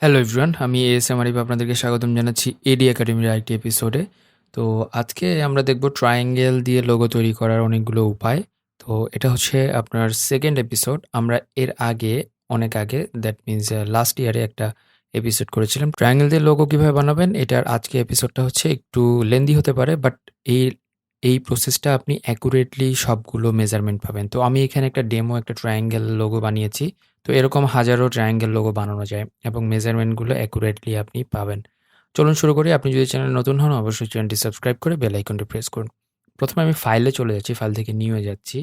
Hello everyone, আমি আসমারিফ আপনাদেরকে স্বাগতম জানাচ্ছি এডি একাডেমির আরেকটি এপিসোডে। তো আজকে আমরা দেখব ট্রায়াঙ্গেল দিয়ে লোগো তৈরি করার অনেকগুলো উপায়। তো এটা হচ্ছে আপনার সেকেন্ড এপিসোড। আমরা এর আগে অনেক আগে দ্যাট মিনস লাস্ট ইয়ারে একটা এপিসোড করেছিলাম ট্রায়াঙ্গেল দিয়ে লোগো কীভাবে বানাবেন। এটার আজকে এপিসোডটা হচ্ছে একটু লেন্দি হতে পারে, বাট এই এই প্রসেসটা আপনি অ্যাকুরেটলি সবগুলো মেজারমেন্ট পাবেন। তো আমি এখানে একটা ডেমো একটা ট্রায়াঙ্গেল লোগো বানিয়েছি। তো এরকম হাজারো ট্রায়াঙ্গেল লোগো বানানো যায় এবং মেজারমেন্টগুলো অ্যাকুরেটলি আপনি পাবেন। চলুন শুরু করি। আপনি যদি চ্যানেলে নতুন হন অবশ্যই চ্যানেলটি সাবস্ক্রাইব করে বেল আইকনটি প্রেস করুন। প্রথমে আমি ফাইলে চলে যাচ্ছি, ফাইল থেকে নিউয়ে যাচ্ছি।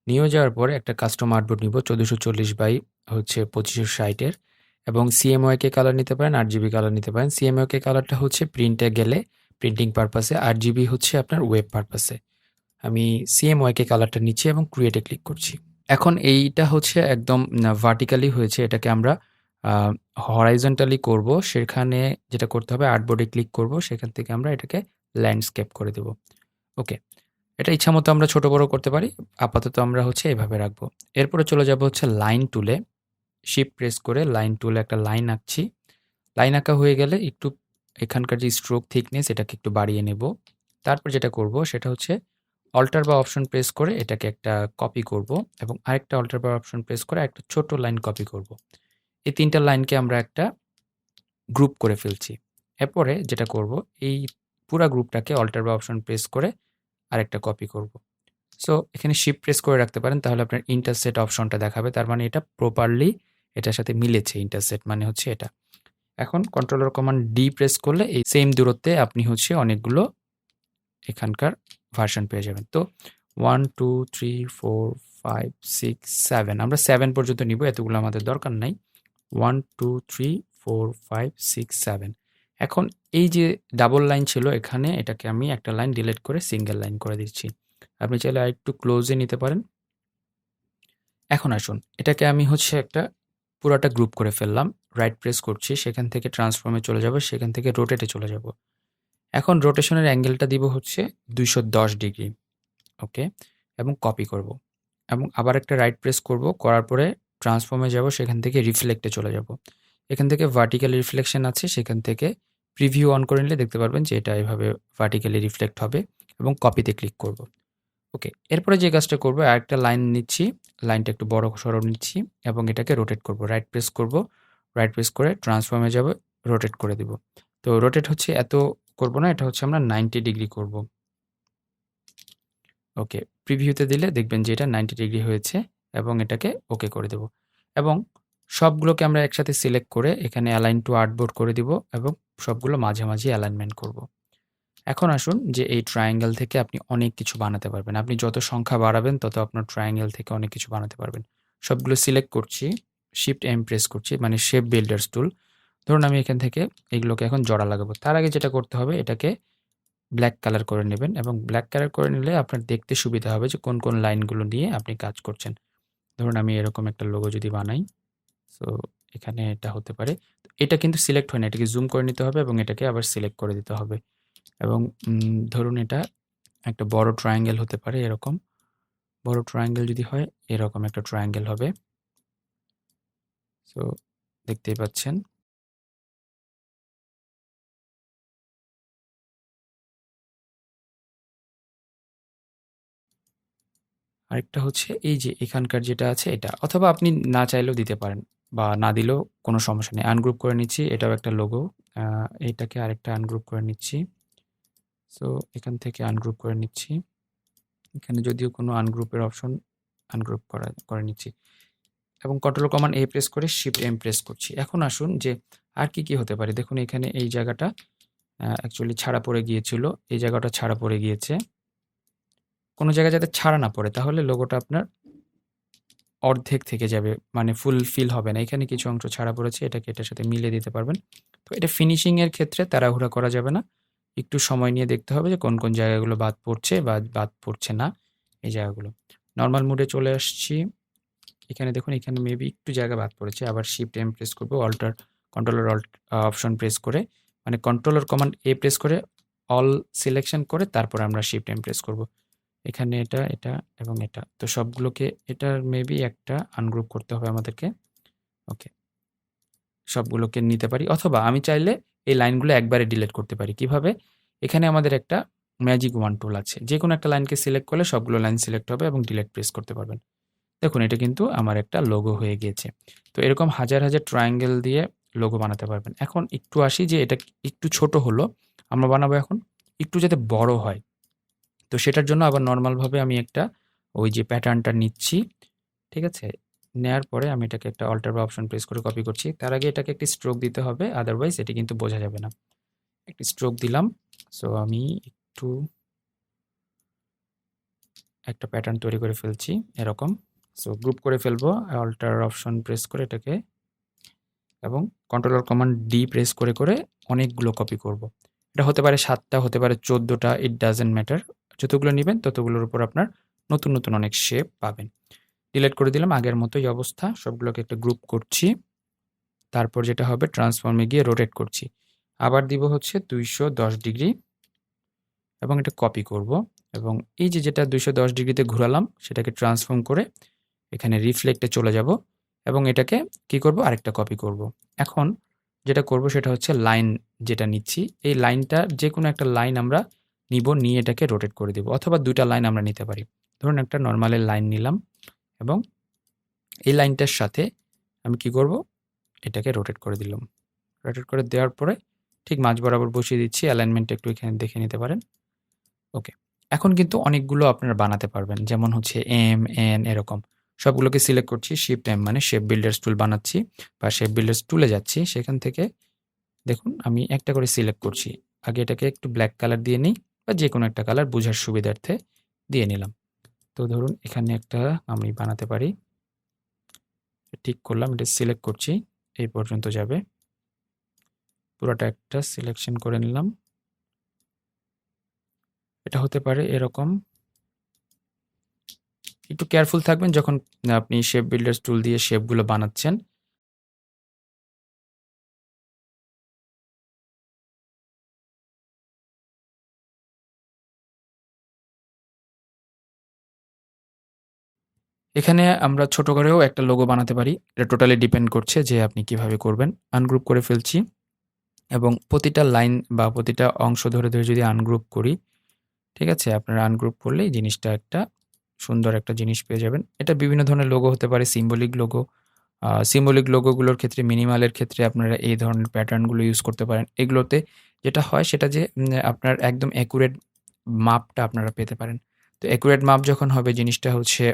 নিউয়ে যাওয়ার পরে একটা কাস্টম আর্টবোর্ড নিব 1440 বাই 2560 এর, এবং সিএমওয়াইকে কালার নিতে পারেন, 8GB কালার নিতে পারেন। সিএমওয়াইকে কালারটা হচ্ছে প্রিন্টে গেলে প্রিন্টিং পারপাসে, 8GB হচ্ছে আপনার ওয়েব পারপাসে। আমি সিএমওয়াইকে কালারটা নিচ্ছি এবং ক্রিয়েটে ক্লিক করছি। এখন এইটা হচ্ছে একদম ভার্টিক্যালি হয়েছে, এটাকে আমরা হরাইজন্টালি করব। সেখানে যেটা করতে হবে, আর্টবোর্ডে ক্লিক করব, সেখান থেকে আমরা এটাকে ল্যান্ডস্কেপ করে দেব। ওকে, এটা ইচ্ছা মতো আমরা ছোট বড় করতে পারি। আপাতত আমরা হচ্ছে এভাবে রাখবো। এরপরে চলে যাব হচ্ছে লাইন টুলে। শিফট প্রেস করে লাইন টুলে একটা লাইন আঁকছি। লাইন আঁকা হয়ে গেলে একটু এখানকার যে স্ট্রোক থিকনেস এটাকে একটু বাড়িয়ে নেব। তারপর যেটা করব সেটা হচ্ছে অল্টার বা অপশন প্রেস করে এটাকে একটা কপি করব, এবং আরেকটা অল্টার বা অপশন প্রেস করে একটা ছোট লাইন কপি করব। এই তিনটা লাইনকে আমরা একটা গ্রুপ করে ফেলছি। এরপরে যেটা করব, এই পুরা গ্রুপটাকে অল্টার বা অপশন প্রেস করে আরেকটা কপি করব। সো এখানে শিফট প্রেস করে রাখতে পারেন, তাহলে আপনার ইন্টারসেট অপশনটা দেখাবে। তার মানে এটা প্রপারলি এটার সাথে মিলেছে। ইন্টারসেট মানে হচ্ছে এটা। এখন কন্ট্রোলার কমান্ড ডি প্রেস করলে এই সেম দূরত্বে আপনি হচ্ছে অনেকগুলো এখানকার ভার্সন পেয়ে যাবেন। তো 1 2 3 4 5 6 7 আমরা 7 পর্যন্ত নিব, এতগুলো আমাদের দরকার নাই। 1 2 3 4 5 6 7। এখন এই যে ডাবল লাইন ছিল এখানে, এটাকে আমি একটা লাইন ডিলিট করে সিঙ্গেল লাইন করে দিচ্ছি। আপনি চাইলে আরেকটু ক্লোজে নিতে পারেন। এখন আসুন, এটাকে আমি হচ্ছে একটা পুরাটা গ্রুপ করে ফেললাম। রাইট প্রেস করছি, সেখান থেকে ট্রান্সফর্মে চলে যাব, সেখান থেকে রোটেটে চলে যাব। এখন রোটেশনের অ্যাঙ্গেলটা দিব হচ্ছে 210 ডিগ্রি। ওকে, এবং কপি করব, এবং আবার একটা রাইট প্রেস করব, করার পরে ট্রান্সফর্মে যাব, সেখান থেকে রিফ্লেক্টে চলে যাব। এখান থেকে ভার্টিক্যালি রিফ্লেকশন আছে, সেখান থেকে প্রিভিউ অন করে নিলে দেখতে পারবেন যে এটা এভাবে ভার্টিক্যালি রিফ্লেক্ট হবে, এবং কপিতে ক্লিক করব। ওকে, এরপরে যে কাজটা করব, আরেকটা লাইন নিচ্ছি, লাইনটা একটু বড় সরো নিচ্ছি, এবং এটাকে রোটেট করব। রাইট প্রেস করব, রাইট প্রেস করে ট্রান্সফর্মে যাব, রোটেট করে দিব। তো রোটেট হচ্ছে এত করব না, এটা হচ্ছে আমরা 90 ডিগ্রি করব। ওকে, প্রিভিউতে দিলে দেখবেন যে এটা 90 ডিগ্রি হয়েছে, এবং এটাকে ওকে করে দেব। এবং সবগুলোকে আমরা একসাথে সিলেক্ট করে এখানে অ্যালাইন টু আর্টবোর্ড করে দিব, এবং সবগুলো মাঝামাঝি অ্যালাইনমেন্ট করব। এখন আসুন যে এই ট্রায়াঙ্গেল থেকে আপনি অনেক কিছু বানাতে পারবেন। আপনি যত সংখ্যা বাড়াবেন তত আপনার ট্রায়াঙ্গেল থেকে অনেক কিছু বানাতে পারবেন। সবগুলো সিলেক্ট করছি, শিফট এম প্রেস করছি, মানে শেপ বিল্ডার্স টুল। ধরুন আমি এখান থেকে এগুলোকে এখন জোড়া লাগাবো। তার আগে যেটা করতে হবে, এটাকে ব্ল্যাক কালার করে নেবেন, এবং ব্ল্যাক কালার করে নিলে আপনার দেখতে সুবিধা হবে যে কোন কোন লাইনগুলো নিয়ে আপনি কাজ করছেন। ধরুন আমি এরকম একটা লোগো যদি বানাই, সো এখানে এটা হতে পারে। এটা কিন্তু সিলেক্ট হয় না, এটাকে জুম করে নিতে হবে এবং এটাকে আবার সিলেক্ট করে দিতে হবে। এবং ধরুন এটা একটা বড় ট্রায়াঙ্গেল হতে পারে, এরকম বড় ট্রায়াঙ্গেল যদি হয় এরকম একটা ট্রায়াঙ্গেল হবে। সো দেখতেই পাচ্ছেন। আরেকটা হচ্ছে এই যে এখানকার যেটা আছে এটা, অথবা আপনি না চাইলেও দিতে পারেন, বা না দিলেও কোনো সমস্যা নেই। আনগ্রুপ করে নিচ্ছি, এটাও একটা লোগো। এইটাকে আরেকটা আনগ্রুপ করে নিচ্ছি। সো এখান থেকে আনগ্রুপ করে নিচ্ছি। এখানে যদিও কোনো আনগ্রুপের অপশন, আনগ্রুপ করে নিচ্ছি, এবং কন্ট্রোল কমান্ড এ প্রেস করে শিফট এম প্রেস করছি। এখন আসুন যে আর কি কি হতে পারে। দেখুন এখানে এই জায়গাটা অ্যাকচুয়ালি ছাড়া পড়ে গিয়েছিল, এই জায়গাটা ছাড়া পড়ে গিয়েছে। কোনো জায়গায় যাতে ছাড়া না পড়ে, তাহলে লোগোটা আপনার অর্ধেক থেকে যাবে, মানে ফুলফিল হবে না। এখানে কিছু অংশ ছাড়া পড়েছে, এটাকে এটার সাথে মিলিয়ে দিতে পারবেন। তো এটা ফিনিশিংয়ের ক্ষেত্রে তাড়াহুড়া করা যাবে না, একটু সময় নিয়ে দেখতে হবে যে কোন কোন জায়গাগুলো বাদ পড়ছে বা বাদ পড়ছে না এই জায়গাগুলো। নর্মাল মুডে চলে আসছি, এখানে দেখুন এখানে মেবি একটু জায়গা বাদ পড়েছে। আবার শিফট এম প্রেস করবো, কন্ট্রোলার অপশন প্রেস করে, মানে কন্ট্রোলার কমান্ড এ প্রেস করে অল সিলেকশন করে তারপর আমরা শিফট এম প্রেস করব। এখানে এটা, এটা এবং এটা, তো সবগুলোকে এটার মেবি একটা আনগ্রুপ করতে হবে আমাদেরকে। ওকে, সবগুলোকে নিতে পারি, অথবা আমি চাইলে এই লাইনগুলো একবারে ডিলিট করতে পারি। কিভাবে? এখানে আমাদের একটা ম্যাজিক ওয়ান টুল আছে, যে কোনো একটা লাইনকে সিলেক্ট করলে সবগুলো লাইন সিলেক্ট হবে এবং ডিলিট প্রেস করতে পারবেন। দেখুন এটা কিন্তু আমার একটা লোগো হয়ে গিয়েছে। তো এরকম হাজার হাজার ট্রায়াঙ্গেল দিয়ে লোগো বানাতে পারবেন। এখন একটু আসি যে এটা একটু ছোট হলো, আমরা বানাবো এখন একটু যাতে বড় হয়। তো সেটার জন্য আবার নর্মালভাবে আমি একটা ওই যে প্যাটার্নটা নিচ্ছি, ঠিক আছে? নেয়ার পরে আমি এটাকে একটা অল্টার বা অপশন প্রেস করে কপি করছি। তার আগে এটাকে একটি স্ট্রোক দিতে হবে, আদারওয়াইজ এটি কিন্তু বোঝা যাবে না। একটি স্ট্রোক দিলাম। সো আমি একটু একটা প্যাটার্ন তৈরি করে ফেলছি এরকম। সো গ্রুপ করে ফেলবো, অল্টার অপশন প্রেস করে এটাকে, এবং কন্ট্রোল কমান্ড ডি প্রেস করে করে অনেকগুলো কপি করব। এটা হতে পারে 7টা, হতে পারে 14টা, ইট ডাজেন্ট ম্যাটার। যতগুলো নেবেন ততগুলোর উপর আপনার নতুন নতুন অনেক শেপ পাবেন। ডিলিট করে দিলাম, আগের মতোই অবস্থা। সবগুলোকে একটা গ্রুপ করছি। তারপর যেটা হবে, ট্রান্সফর্মে গিয়ে রোটেট করছি। আবার দিব হচ্ছে 210 ডিগ্রি এবং এটা কপি করব, এবং এই যে যেটা 210 ডিগ্রিতে ঘোরালাম সেটাকে ট্রান্সফর্ম করে এখানে রিফ্লেক্টে চলে যাব এবং এটাকে কি করব, আরেকটা কপি করব। এখন যেটা করব সেটা হচ্ছে লাইন যেটা নিচ্ছি, এই লাইনটা যে কোনো একটা লাইন আমরা নিব, নিয়ে এটাকে রোটেট করে দিব, অথবা দুইটা লাইন আমরা নিতে পারি। ধরুন একটা নর্মালের লাইন নিলাম এবং এই লাইনটার সাথে আমি কি করব, এটাকে রোটেট করে দিলাম। রোটেট করে দেওয়ার পরে ঠিক মাঝ বরাবর বসিয়ে দিচ্ছি। অ্যালাইনমেন্ট একটু এখানে দেখে নিতে পারেন। ওকে, এখন কিন্তু অনেকগুলো আপনারা বানাতে পারবেন, যেমন হচ্ছে এম, এন এরকম। সবগুলোকে সিলেক্ট করছি, শিফট এম মানে শেপ বিল্ডার্স টুল বানাচ্ছি বা শেপ বিল্ডার্স টুলে যাচ্ছি। সেখান থেকে দেখুন আমি একটা করে সিলেক্ট করছি। আগে এটাকে একটু ব্ল্যাক কালার দিয়ে নিই, বা যে কোনো একটা কালার বোঝার সুবিধার্থে দিয়ে নিলাম। তো ধরুন এখানে একটা আমি বানাতে পারি, ঠিক করলাম, এটা সিলেক্ট করছি, এই পর্যন্ত যাবে। পুরোটা একটা সিলেকশন করে নিলাম। এটা হতে পারে এরকম। একটু কেয়ারফুল থাকবেন যখন আপনি শেপ বিল্ডার্স টুল দিয়ে শেপগুলো বানাচ্ছেন। এখানে আমরা ছোট করেও একটা লোগো বানাতে পারি। এটা টোটালি ডিপেন্ড করছে যে আপনি কিভাবে করবেন। আনগ্রুপ করে ফেলছি, এবং প্রতিটা লাইন বা প্রতিটা অংশ ধরে ধরে যদি আনগ্রুপ করি, ঠিক আছে? আপনারা আনগ্রুপ করলেই জিনিসটা একটা সুন্দর একটা জিনিস পেয়ে যাবেন। এটা বিভিন্ন ধরনের লোগো হতে পারে, সিম্বলিক লোগো। সিম্বলিক লোগোগুলোর ক্ষেত্রে, মিনিমালের ক্ষেত্রে আপনারা এই ধরনের প্যাটার্নগুলো ইউজ করতে পারেন। এগুলোতে যেটা হয় সেটা যে আপনার একদম অ্যাকুরেট মাপটা আপনারা পেতে পারেন। তো অ্যাকুরেট মাপ যখন হবে, জিনিসটা হচ্ছে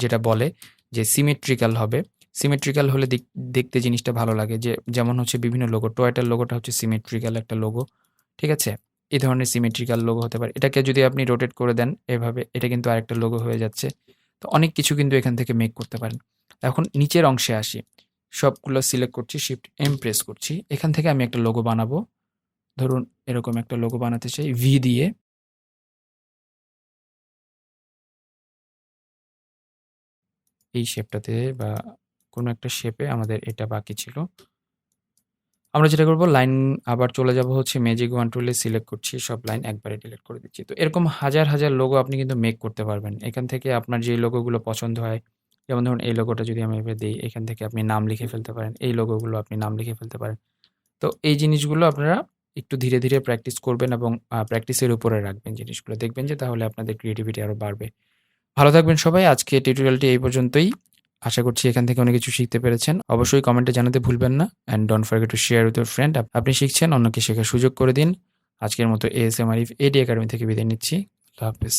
যেটা বলে যে সিমেট্রিক্যাল হবে। সিমেট্রিক্যাল হলে দেখতে জিনিসটা ভালো লাগে। যেমন হচ্ছে বিভিন্ন লোগো, টয়টার লোগোটা হচ্ছে সিমেট্রিক্যাল একটা লোগো, ঠিক আছে? এই ধরনের সিমেট্রিক্যাল লোগো হতে পারে। এটাকে যদি আপনি রোটেট করে দেন এভাবে, এটা কিন্তু আরেকটা লোগো হয়ে যাচ্ছে। তো অনেক কিছু কিন্তু এখান থেকে মেক করতে পারেন। এখন নিচের অংশে আসি। সবগুলো সিলেক্ট করছি, শিফট এম প্রেস করছি। এখান থেকে আমি একটা লোগো বানাবো। ধরুন এরকম একটা লোগো বানাতে চাই ভি দিয়ে। এই শেপটাতে বা কোনো একটা শেপে আমাদের এটা বাকি ছিল। আমরা যেটা করব, লাইন আবার চলে যাব হচ্ছে ম্যাজিক ওয়ান টুলে, সিলেক্ট করছি, সব লাইন একবারে ডিলিট করে দিচ্ছি। তো এরকম হাজার হাজার লোগো আপনি কিন্তু মেক করতে পারবেন। এখান থেকে আপনার যে লোগোগুলো পছন্দ হয়, যেমন ধরুন এই লোগোটা যদি আমি এভাবে দিই, এখান থেকে আপনি নাম লিখে ফেলতে পারেন। এই লোগোগুলো আপনি নাম লিখে ফেলতে পারেন। তো এই জিনিসগুলো আপনারা একটু ধীরে ধীরে প্র্যাকটিস করবেন এবং প্র্যাকটিসের উপরে রাখবেন জিনিসগুলো। দেখবেন যে তাহলে আপনাদের ক্রিয়েটিভিটি আরও বাড়বে। ভালো থাকবেন সবাই। আজকে টিউটোরিয়ালটি এই পর্যন্তই। আশা করছি এখান থেকে অনেক কিছু শিখতে পেরেছেন। অবশ্যই কমেন্টে জানাতে ভুলবেন না। And don't forget to share with your friend. আপনি শিখছেন, অন্যকে শেখার সুযোগ করে দিন। আজকের মতো এএসএম আরিফ এডি একাডেমি থেকে বিদায় নিচ্ছি। আল্লাহ হাফেজ।